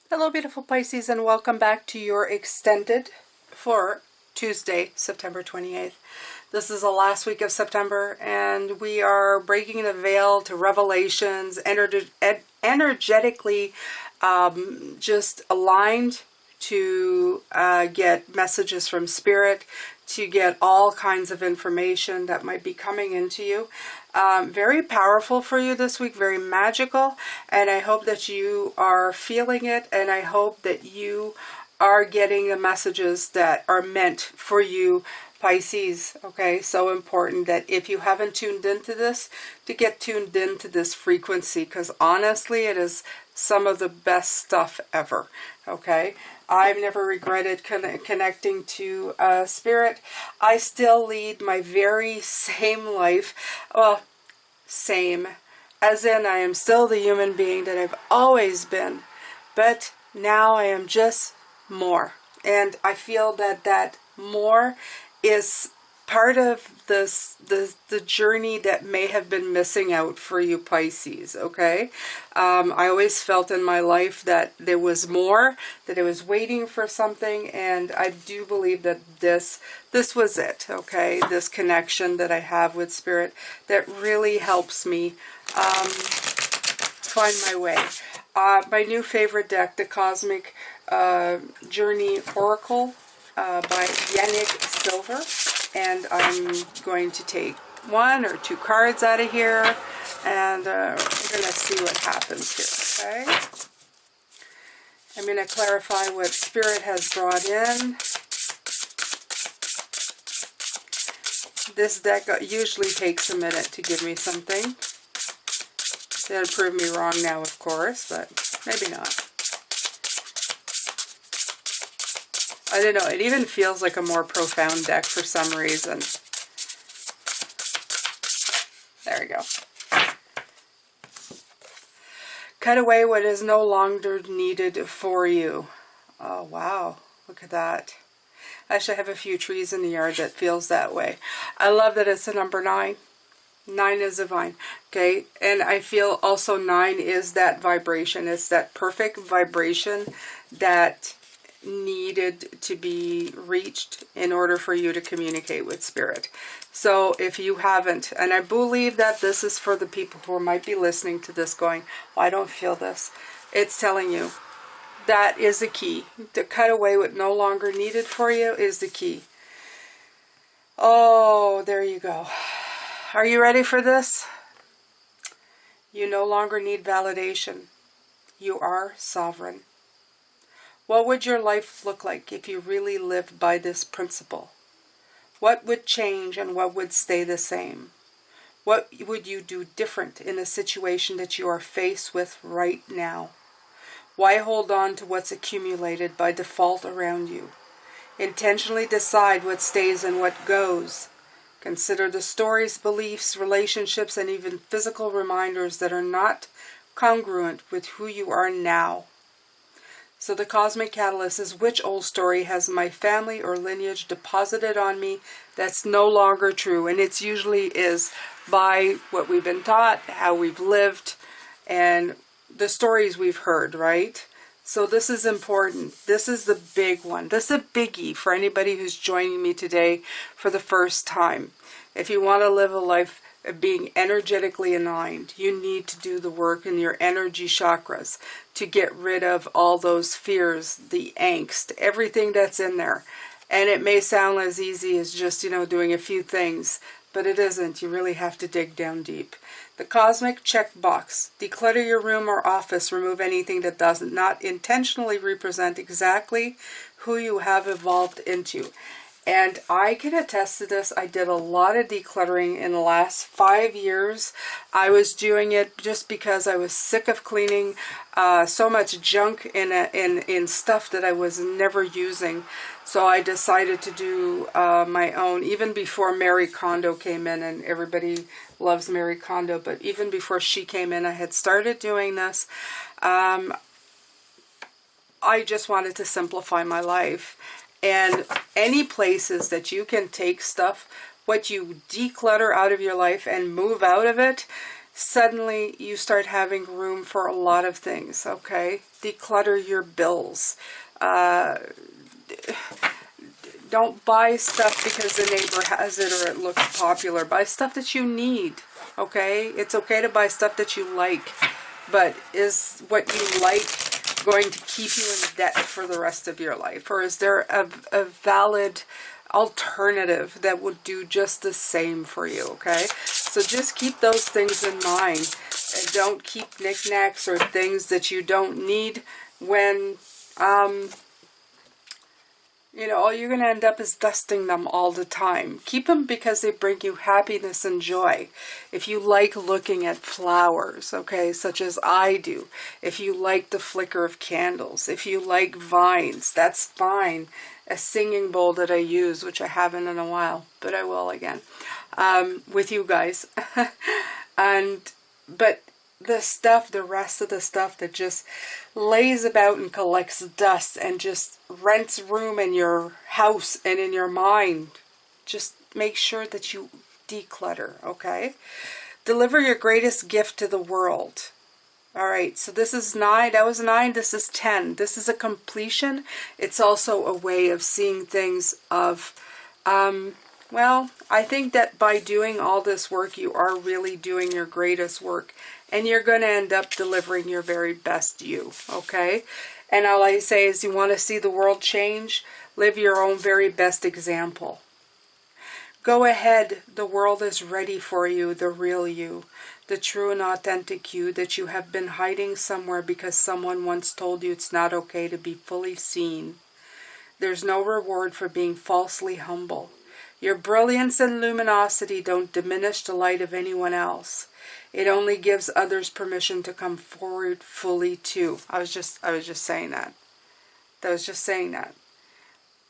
Hello, beautiful Pisces, and welcome back to your extended for Tuesday, September 28th. This is the last week of September, and we are breaking the veil to revelations, energetically just aligned to get messages from Spirit, to get all kinds of information that might be coming into you. Very powerful for you this week, very magical, and I hope that you are feeling it, and I hope that you are getting the messages that are meant for you, Pisces. Okay, so important that if you haven't tuned into this, to get tuned into this frequency, because honestly, it is some of the best stuff ever. Okay, I've never regretted connecting to Spirit. I still lead my very same life. Well, same, as in I am still the human being that I've always been, but now I am just more. And I feel that that more is part of the journey that may have been missing out for you, Pisces. Okay, I always felt in my life that there was more, that I was waiting for something, and I do believe that this was it. Okay, this connection that I have with Spirit that really helps me find my way. My new favorite deck, the Cosmic Journey Oracle by Yannick Silver. And I'm going to take one or two cards out of here, and we're going to see what happens here, okay? I'm going to clarify what Spirit has brought in. This deck usually takes a minute to give me something. It'll prove me wrong now, of course, but maybe not. I don't know, it even feels like a more profound deck for some reason. There we go. Cut away what is no longer needed for you. Oh, wow. Look at that. Actually, I have a few trees in the yard that feels that way. I love that it's a number 9. 9 is divine. Okay, and I feel also 9 is that vibration. It's that perfect vibration that needed to be reached in order for you to communicate with Spirit. So if you haven't, and I believe that this is for the people who might be listening to this going, well, I don't feel this. It's telling you that is the key. To cut away what no longer needed for you is the key. Oh, there you go. Are you ready for this? You no longer need validation. You are sovereign. What would your life look like if you really lived by this principle? What would change and what would stay the same? What would you do different in a situation that you are faced with right now? Why hold on to what's accumulated by default around you? Intentionally decide what stays and what goes. Consider the stories, beliefs, relationships, and even physical reminders that are not congruent with who you are now. So the Cosmic Catalyst is, which old story has my family or lineage deposited on me that's no longer true? And it usually is by what we've been taught, how we've lived, and the stories we've heard, right? So this is important. This is the big one. This is a biggie for anybody who's joining me today for the first time. If you want to live a life of being energetically aligned, you need to do the work in your energy chakras to get rid of all those fears, the angst, everything that's in there. And it may sound as easy as just, doing a few things, but it isn't. You really have to dig down deep. The Cosmic Checkbox. Declutter your room or office. Remove anything that does not intentionally represent exactly who you have evolved into. And I can attest to this. I did a lot of decluttering in the last 5 years. I was doing it just because I was sick of cleaning so much junk in stuff that I was never using. So I decided to do my own, even before Marie Kondo came in, and everybody loves Marie Kondo, but even before she came in, I had started doing this. I just wanted to simplify my life. And any places that you can take stuff, what you declutter out of your life and move out of it, suddenly you start having room for a lot of things, okay? Declutter your bills. Don't buy stuff because the neighbor has it or it looks popular. Buy stuff that you need, okay? It's okay to buy stuff that you like, but is what you like going to keep you in debt for the rest of your life? Or is there a valid alternative that would do just the same for you, okay? So just keep those things in mind. And don't keep knickknacks or things that you don't need when... you know, all you're going to end up is dusting them all the time. Keep them because they bring you happiness and joy. If you like looking at flowers, okay, such as I do. If you like the flicker of candles. If you like vines, that's fine. A singing bowl that I use, which I haven't in a while, but I will again, with you guys. But the stuff, the rest of the stuff that just lays about and collects dust and just rents room in your house and in your mind, just make sure that you declutter, okay? Deliver your greatest gift to the world. All right, so this is 9. That was 9. This is 10. This is a completion. It's also a way of seeing things of... well, I think that by doing all this work, you are really doing your greatest work. And you're going to end up delivering your very best you, okay? And all I say is you want to see the world change, live your own very best example. Go ahead. The world is ready for you, the real you, the true and authentic you that you have been hiding somewhere because someone once told you it's not okay to be fully seen. There's no reward for being falsely humble. Your brilliance and luminosity don't diminish the light of anyone else. It only gives others permission to come forward fully too. I was just saying that. I was just saying that.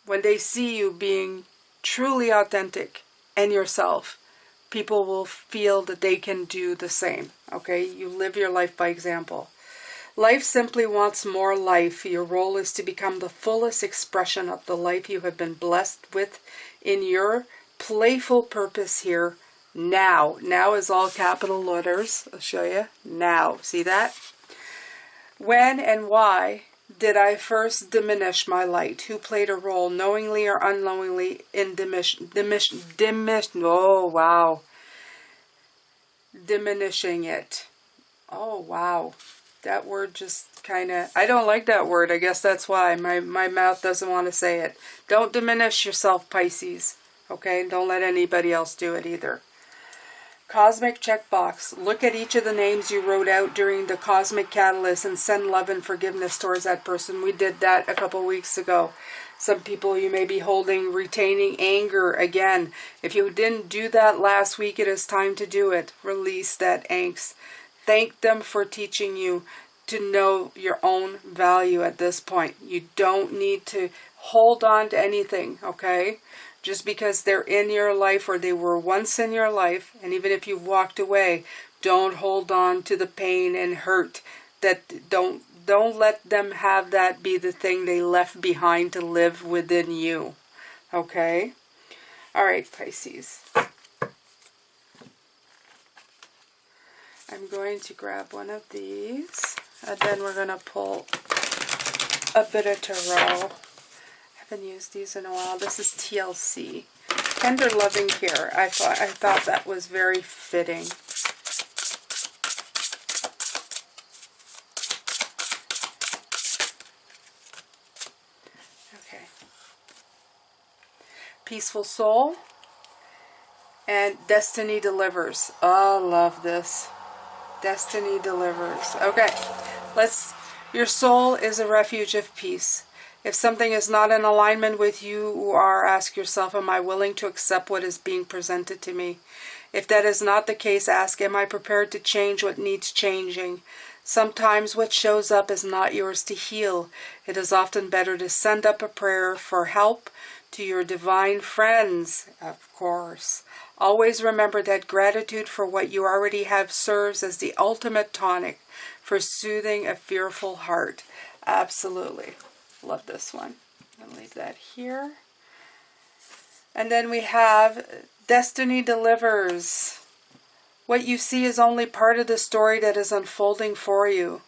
When they see you being truly authentic and yourself, people will feel that they can do the same. Okay? You live your life by example. Life simply wants more life. Your role is to become the fullest expression of the life you have been blessed with in your playful purpose here. Now. Now is all capital letters. I'll show you. Now. See that? When and why did I first diminish my light? Who played a role, knowingly or unknowingly, in oh, wow. Diminishing it. Oh, wow. That word just kind of... I don't like that word. I guess that's why. My mouth doesn't want to say it. Don't diminish yourself, Pisces. Okay? Don't let anybody else do it either. Cosmic checkbox. Look at each of the names you wrote out during the cosmic catalyst and send love and forgiveness towards that person. We did that a couple weeks ago. Some people you may be retaining anger again. If you didn't do that last week, it is time to do it. Release that angst. Thank them for teaching you to know your own value at this point. You don't need to hold on to anything, okay? Just because they're in your life or they were once in your life, and even if you've walked away, don't hold on to the pain and hurt. Don't let them have that be the thing they left behind to live within you. Okay? All right, Pisces. I'm going to grab one of these, and then we're going to pull a bit of tarot. I haven't used these in a while. This is TLC. Tender Loving Care. I thought that was very fitting. Okay. Peaceful Soul and Destiny Delivers. Oh, I love this. Destiny Delivers. Okay. Your soul is a refuge of peace. If something is not in alignment with you who are, ask yourself, am I willing to accept what is being presented to me? If that is not the case, ask, am I prepared to change what needs changing? Sometimes what shows up is not yours to heal. It is often better to send up a prayer for help to your divine friends, of course. Always remember that gratitude for what you already have serves as the ultimate tonic for soothing a fearful heart. Absolutely. Love this one. I'll leave that here. And then we have Destiny Delivers. What you see is only part of the story that is unfolding for you.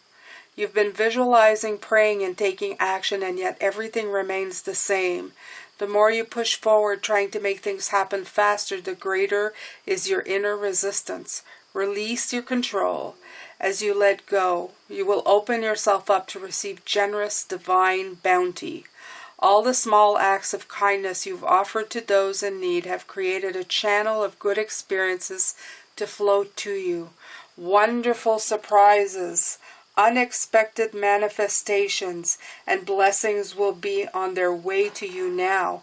You've been visualizing, praying, and taking action, and yet everything remains the same. The more you push forward, trying to make things happen faster, the greater is your inner resistance. Release your control. As you let go, you will open yourself up to receive generous, divine bounty. All the small acts of kindness you've offered to those in need have created a channel of good experiences to flow to you. Wonderful surprises, unexpected manifestations, and blessings will be on their way to you now.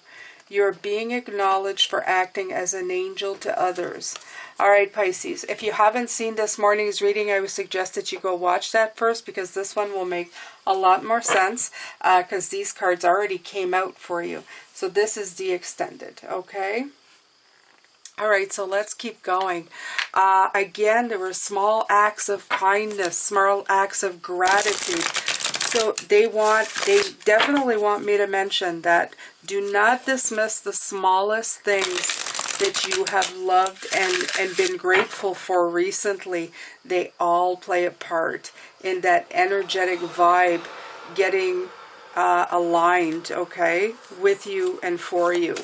You're being acknowledged for acting as an angel to others. All right, Pisces, if you haven't seen this morning's reading, I would suggest that you go watch that first, because this one will make a lot more sense, because these cards already came out for you. So this is the extended, okay? All right, so let's keep going. Again, there were small acts of kindness, small acts of gratitude. So they definitely want me to mention that do not dismiss the smallest things that you have loved and been grateful for recently. They all play a part in that energetic vibe getting aligned, okay, with you and for you.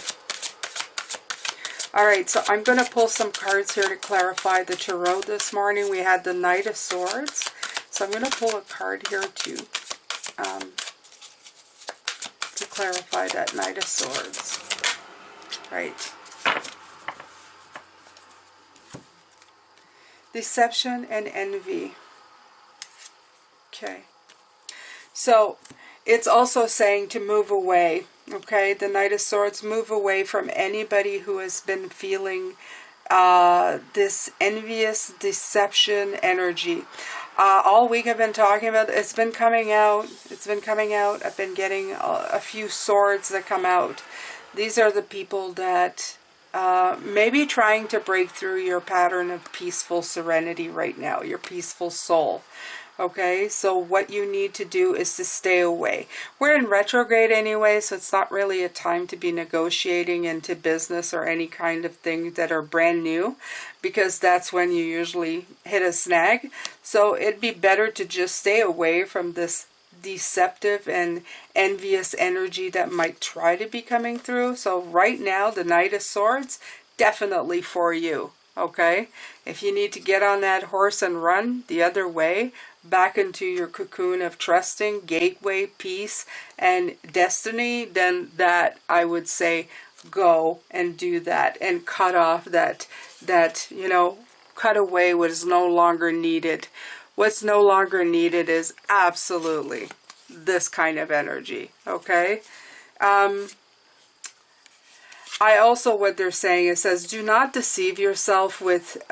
All right, so I'm going to pull some cards here to clarify the tarot this morning. We had the Knight of Swords. So I'm going to pull a card here to clarify that Knight of Swords. Right. Deception and envy. Okay. So it's also saying to move away. Okay, the Knight of Swords, move away from anybody who has been feeling this envious deception energy. All week I've been talking about, it's been coming out. I've been getting a few swords that come out. These are the people that may be trying to break through your pattern of peaceful serenity right now, your peaceful soul. Okay, so what you need to do is to stay away. We're in retrograde anyway, so it's not really a time to be negotiating into business or any kind of things that are brand new, because that's when you usually hit a snag. So it'd be better to just stay away from this deceptive and envious energy that might try to be coming through. So right now, the Knight of Swords, definitely for you. Okay, if you need to get on that horse and run the other way, back into your cocoon of trusting, gateway, peace, and destiny, then that, I would say, go and do that and cut off that, you know, cut away what is no longer needed. What's no longer needed is absolutely this kind of energy, okay? I also, what they're saying, it says, do not deceive yourself with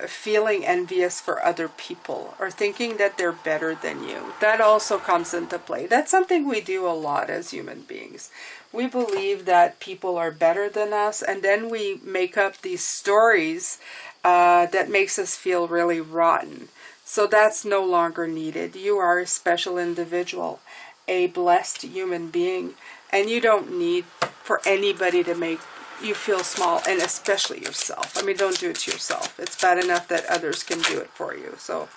feeling envious for other people or thinking that they're better than you. That also comes into play. That's something we do a lot as human beings. We believe that people are better than us, and then we make up these stories that makes us feel really rotten. So that's no longer needed. You are a special individual, a blessed human being, and you don't need for anybody to make you feel small, and especially yourself. I mean, don't do it to yourself. It's bad enough that others can do it for you. So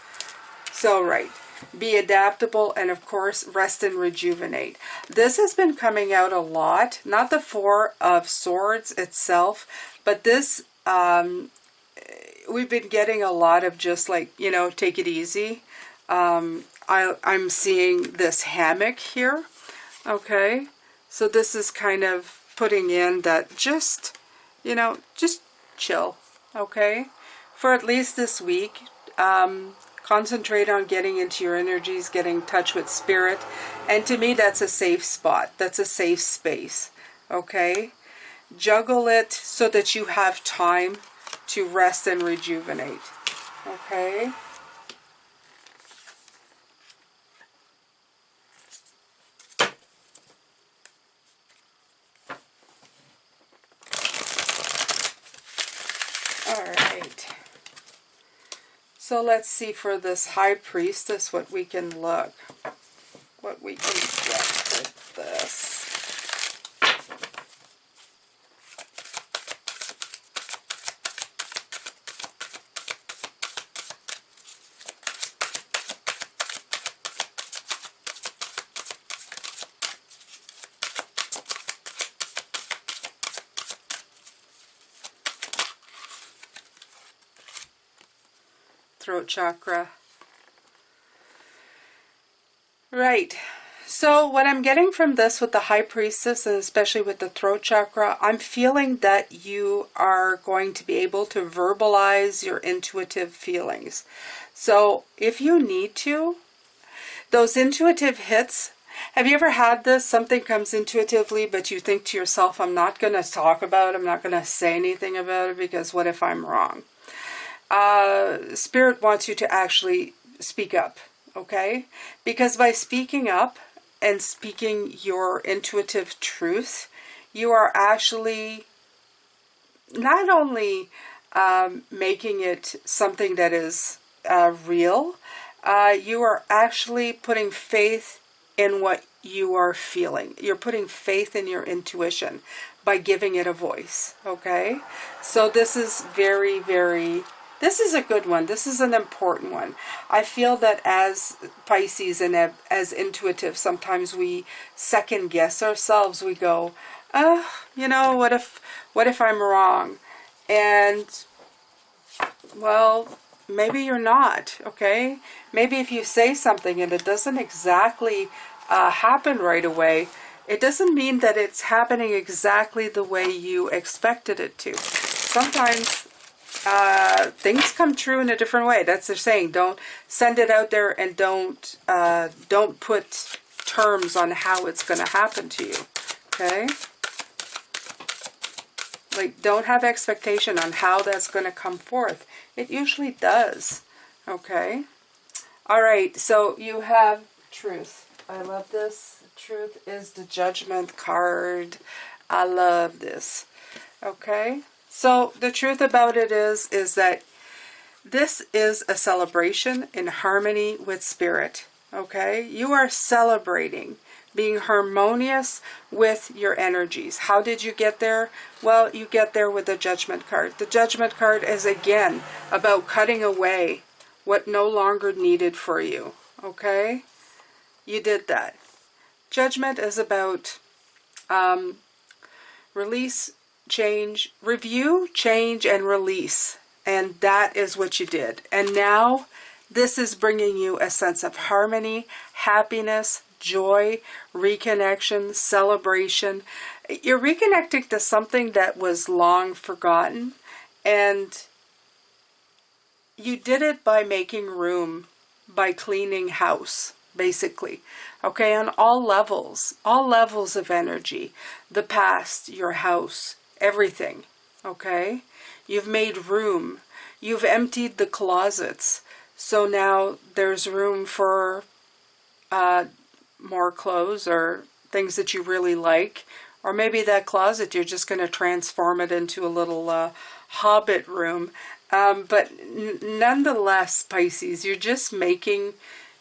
right. Be adaptable, and of course, rest and rejuvenate. This has been coming out a lot. Not the Four of Swords itself, but this, we've been getting a lot of just like, you know, take it easy. I'm seeing this hammock here. Okay. So this is kind of putting in that just, you know, just chill, okay? For at least this week, concentrate on getting into your energies, getting in touch with spirit. And to me, that's a safe spot. That's a safe space, okay? Juggle it so that you have time to rest and rejuvenate, okay? So let's see for this High Priestess what we can get with this. throat chakra. Right. So what I'm getting from this with the High Priestess, and especially with the throat chakra, I'm feeling that you are going to be able to verbalize your intuitive feelings. So if you need to, those intuitive hits, have you ever had this? Something comes intuitively, but you think to yourself, I'm not going to talk about it, I'm not going to say anything about it, because what if I'm wrong? Spirit wants you to actually speak up, okay? Because by speaking up and speaking your intuitive truth, you are actually not only making it something that is real, you are actually putting faith in what you are feeling. You're putting faith in your intuition by giving it a voice, okay? So this is very, very... This is a good one. This is an important one. I feel that as Pisces and as intuitive, sometimes we second guess ourselves. We go, you know, what if I'm wrong? And, well, maybe you're not, okay? Maybe if you say something and it doesn't exactly happen right away, it doesn't mean that it's happening exactly the way you expected it to. Sometimes things come true in a different way. That's they're saying. Don't send it out there and don't put terms on how it's going to happen to you. Okay? Like, don't have expectation on how that's going to come forth. It usually does. Okay? All right. So you have truth. I love this. Truth is the Judgment card. I love this. Okay? So the truth about it is that this is a celebration in harmony with Spirit, okay? You are celebrating being harmonious with your energies. How did you get there? Well, you get there with the Judgment card. The Judgment card is, again, about cutting away what no longer needed for you, okay? You did that. Judgment is about release, change, review, change, and release. And that is what you did. And now this is bringing you a sense of harmony, happiness, joy, reconnection, celebration. You're reconnecting to something that was long forgotten. And you did it by making room, by cleaning house, basically. Okay, on all levels of energy, the past, your house, everything, okay? You've made room. You've emptied the closets. So now there's room for more clothes or things that you really like. Or maybe that closet, you're just going to transform it into a little hobbit room. But nonetheless, Pisces, you're just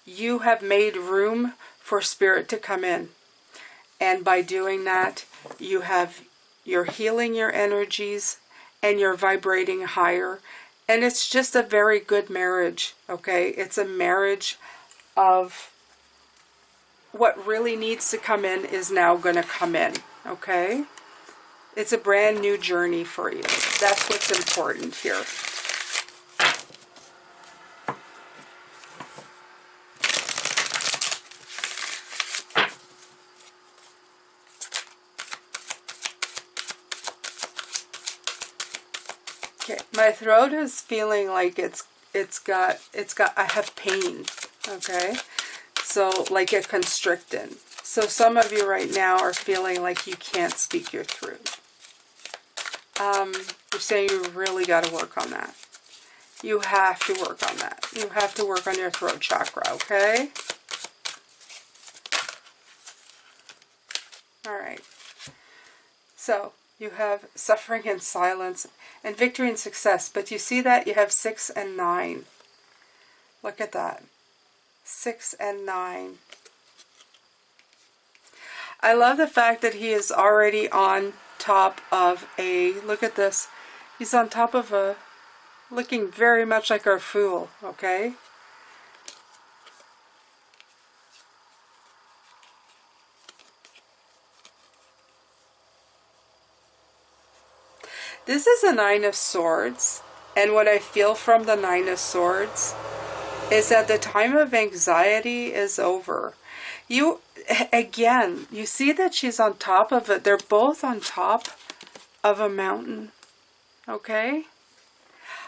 you have made room for Spirit to come in. And by doing that, you're healing your energies and you're vibrating higher. And it's just a very good marriage, okay? It's a marriage of what really needs to come in is now going to come in, okay? It's a brand new journey for you. That's what's important here. Okay, my throat is feeling like I have pain, okay? So like a constricting. So some of you right now are feeling like you can't speak your truth. You're saying you really got to work on that. You have to work on that. You have to work on your throat chakra, okay? All right. So you have suffering and silence and victory and success. But you see that? You have 6 and 9. Look at that. 6 and 9. I love the fact that he is already on top of look at this. He's on top of looking very much like our Fool, okay? This is a 9 of Swords, And what I feel from the Nine of Swords is that the time of anxiety is over. You, again, you see that she's on top of it. They're both on top of a mountain. Okay?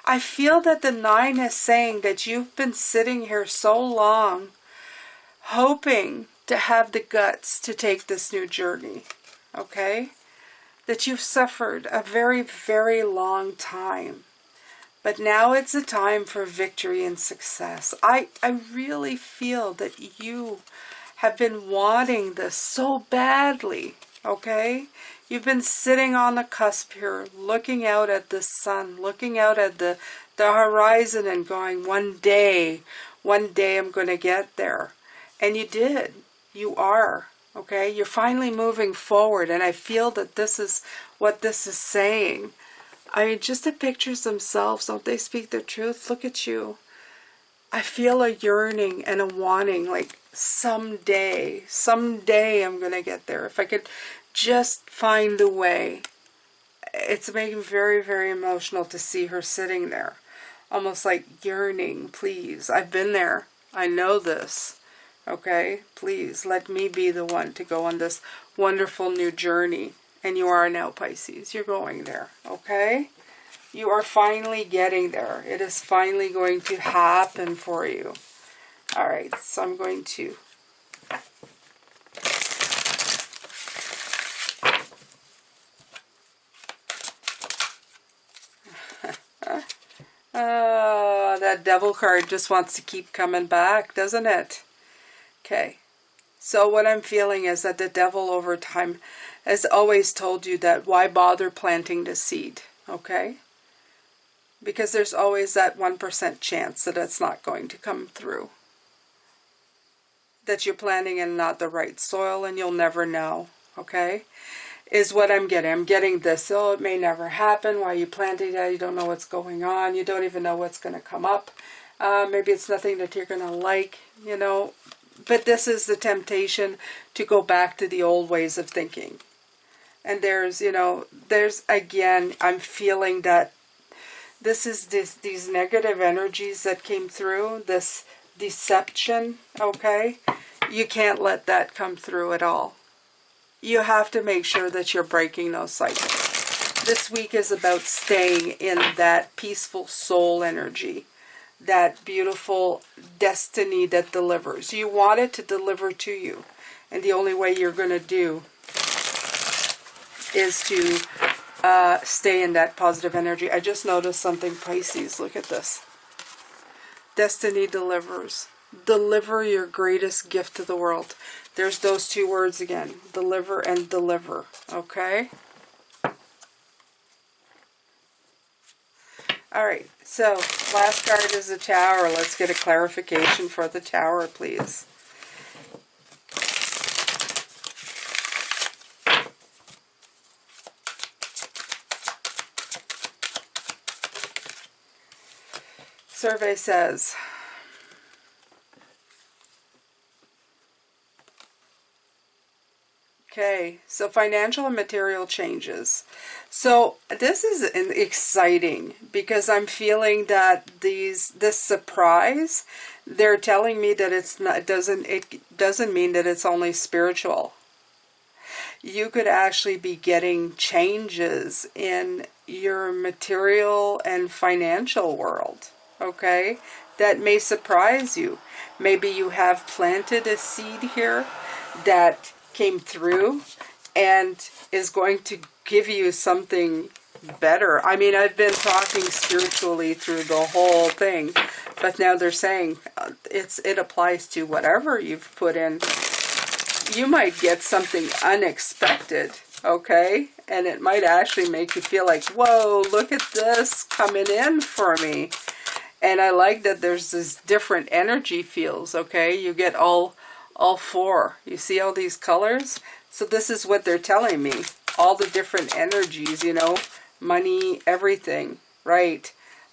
I feel that the 9 is saying that you've been sitting here so long hoping to have the guts to take this new journey. Okay? That you've suffered a very, very long time. But now it's a time for victory and success. I really feel that you have been wanting this so badly, okay? You've been sitting on the cusp here, looking out at the sun, looking out at the horizon and going, one day I'm going to get there. And you did. You are, okay? You're finally moving forward, and I feel that this is what this is saying. I mean, just the pictures themselves, don't they speak the truth? Look at you. I feel a yearning and a wanting, like someday I'm going to get there. If I could just find the way. It's making me very, very emotional to see her sitting there. Almost like yearning, please. I've been there. I know this. Okay? Please, let me be the one to go on this wonderful new journey. And you are now, Pisces. You're going there, okay? You are finally getting there. It is finally going to happen for you. All right, so I'm going to... that devil card just wants to keep coming back, doesn't it? Okay. So what I'm feeling is that the devil over time has always told you that why bother planting the seed, okay? Because there's always that 1% chance that it's not going to come through. That you're planting in not the right soil and you'll never know, okay? Is what I'm getting. I'm getting this, oh, it may never happen. Why you planting that? You don't know what's going on. You don't even know what's going to come up. Maybe it's nothing that you're going to like, you know. But this is the temptation to go back to the old ways of thinking. And there's, you know, there's, again, I'm feeling that this is these negative energies that came through, this deception, okay? You can't let that come through at all. You have to make sure that you're breaking those cycles. This week is about staying in that peaceful soul energy. That beautiful destiny that delivers. You want it to deliver to you. And the only way you're going to do is to stay in that positive energy. I just noticed something, Pisces. Look at this. Destiny delivers. Deliver your greatest gift to the world. There's those two words again. Deliver and deliver. Okay? Alright, so last card is the Tower. Let's get a clarification for the Tower, please. Survey says, okay, so financial and material changes. So this is exciting because I'm feeling that this surprise, they're telling me that it's not, it doesn't mean that it's only spiritual. You could actually be getting changes in your material and financial world, okay? That may surprise you. Maybe you have planted a seed here that came through and is going to give you something better. I mean, I've been talking spiritually through the whole thing, but now they're saying it applies to whatever you've put in. You might get something unexpected, okay? And it might actually make you feel like, whoa, look at this coming in for me. And I like that there's this different energy fields, okay? You get all four. You see all these colors? So this is what they're telling me. All the different energies, you know, money, everything, right?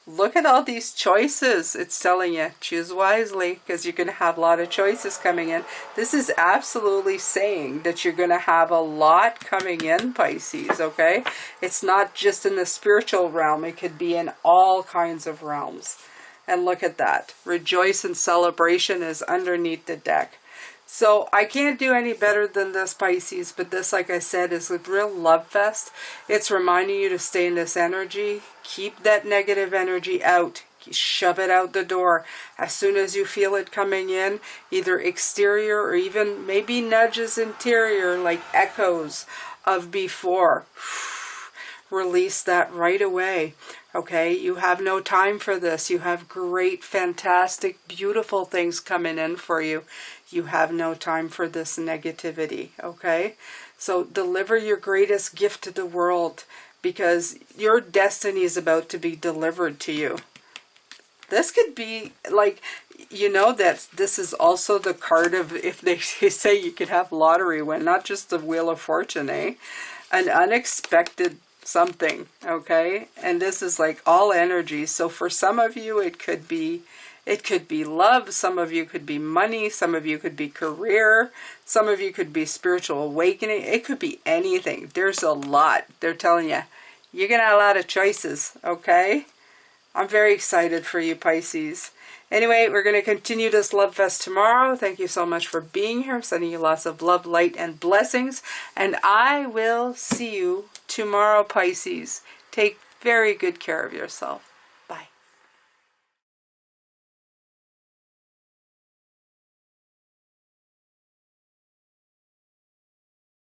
Look at all these choices. It's telling you, choose wisely, because you're going to have a lot of choices coming in. This is absolutely saying that you're going to have a lot coming in, Pisces, okay? It's not just in the spiritual realm. It could be in all kinds of realms. And look at that. Rejoice and celebration is underneath the deck. So I can't do any better than this, Pisces, but this, like I said, is a real love fest. It's reminding you to stay in this energy. Keep that negative energy out. Shove it out the door. As soon as you feel it coming in, either exterior or even maybe nudges interior, like echoes of before, release that right away. Okay, you have no time for this. You have great, fantastic, beautiful things coming in for you. You have no time for this negativity, okay? So deliver your greatest gift to the world, because your destiny is about to be delivered to you. This could be like, you know, that this is also the card of, if they say you could have lottery win, not just the Wheel of Fortune, eh? An unexpected something, okay? And this is like all energy. So for some of you, it could be love, some of you could be money, some of you could be career, some of you could be spiritual awakening. It could be anything. There's a lot. They're telling you, you're going to have a lot of choices, okay? I'm very excited for you, Pisces. Anyway, we're going to continue this love fest tomorrow. Thank you so much for being here. I'm sending you lots of love, light, and blessings. And I will see you tomorrow, Pisces. Take very good care of yourself.